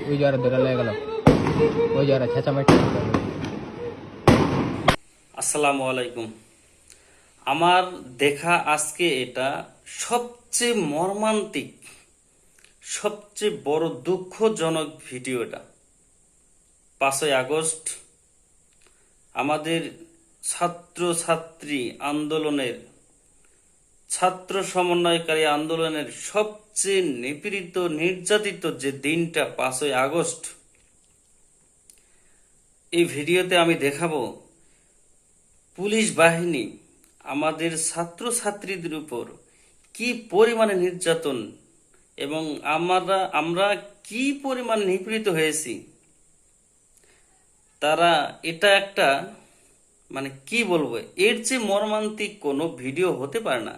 ওই যারা ধরে লেগে গেল, ওই যারা ছেঁচামেচি। আসসালামু আলাইকুম। আমার দেখা আজকে এটা সবচেয়ে মর্মান্তিক, সবচেয়ে বড় দুঃখজনক ভিডিও। এটা 5ই আগস্ট আমাদের ছাত্রছাত্রী আন্দোলনের, ছাত্র সমন্বয়কারী আন্দোলনের সবচেয়ে নিপীড়িত, নির্যাতিত যে দিনটা 5ই আগস্ট, এই ভিডিওতে আমি দেখাবো পুলিশ বাহিনী আমাদের ছাত্রছাত্রীদের উপর কি পরিমাণে নির্যাতন এবং আমরা কি পরিমাণ নিপীড়িত হয়েছি। তারা এটা একটা কি বলবো, এর চেয়ে মর্মান্তিক কোনো ভিডিও হতে পারে না,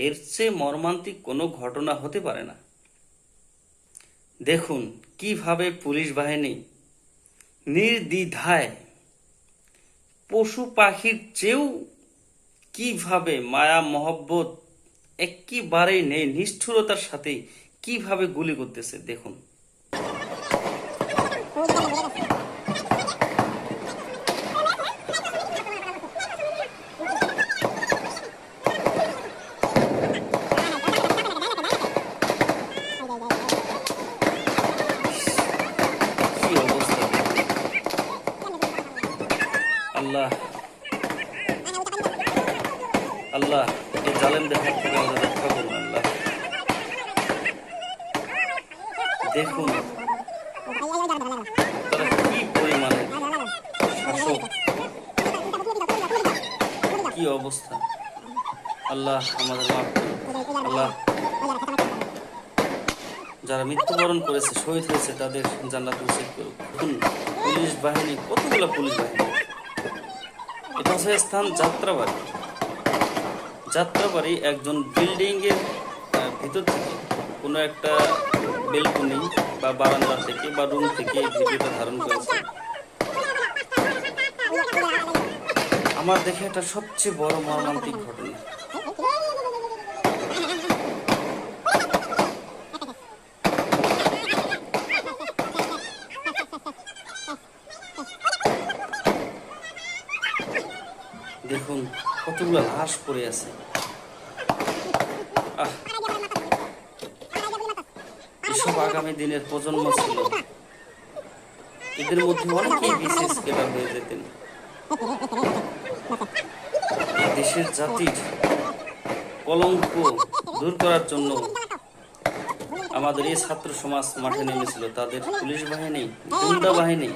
এর চেয়ে মর্মান্তিক কোনো ঘটনা হতে পারে না। দেখুন কিভাবে পুলিশ বাহিনী নির্দ্বিধায় পশু পাখির চেয়েও কিভাবে মায়া মহব্বত একেবারেই নেই, নিষ্ঠুরতার সাথে কিভাবে গুলি করতেছে দেখুন। কি অবস্থা, আল্লাহ আল্লাহ এই জালেমদের হাত থেকে আমাদের রক্ষা করুন আল্লাহ। দেখুন তারা কি পরিমাণে শাসক, কি অবস্থা। আল্লাহ আমাদের মাফ করুন আল্লাহ। যারা মৃত্যুবরণ করেছে, শহীদ হয়েছে, তাদের জান্নাত নসিব করুন। দেখুন পুলিশ বাহিনী, কতগুলো পুলিশ বাহিনী। এটা হচ্ছে স্থান যাত্রাবাড়ি একজন বিল্ডিং এর ভিতর থেকে কোনো একটা বেলকনি বা বারান্দা থেকে বা রুম থেকে এই ভিডিওটা ধারণ করেছে। আমার দেখে এটা সবচেয়ে বড় মর্মান্তিক ঘটনা। দেখুন কতগুলো লাশ পড়ে আছে। এসব আগামী দিনের প্রজন্ম ছিল, এদের মধ্যে অনেকেই বিশেষ ক্যাডার হয়ে যেতেন। দেশের জাতির কলঙ্ক দূর করার জন্য আমাদের এই ছাত্র সমাজ মাঠে নেমেছিল। তাদের পুলিশ বাহিনী, গুন্ডা বাহিনী,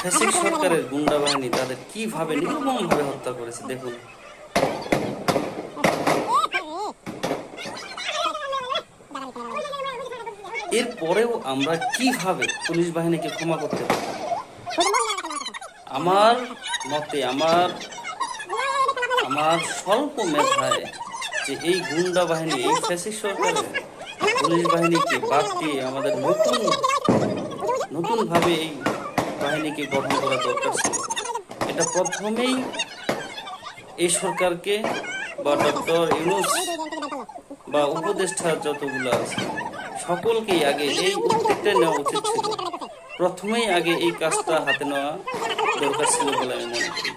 ফ্যাসিস্ট সরকারের গুন্ডা বাহিনী তাদের কিভাবে নির্মমভাবে হত্যা করেছে দেখুন। এরপরেও আমরা কিভাবে পুলিশ বাহিনীকে ক্ষমা করতে পারি? আমার মতে, আমার স্বল্প মেধায়, যে এই গুন্ডা বাহিনী, এই ফ্যাসিস্ট সরকারের পুলিশ বাহিনীকে বাদ দিয়ে আমাদের নতুন ভাবে এই বাহিনীকে গঠন করা দরকার ছিল। এটা প্রথমেই এই সরকারকে বা ডক্টর ইউনূস বা উপদেষ্টা যতগুলো আছে সকলকেই আগে এই উদ্যোগটা নেওয়া উচিত ছিল। প্রথমেই আগে এই কাজটা হাতে নেওয়া দরকার ছিল বলে আমি মনে করি।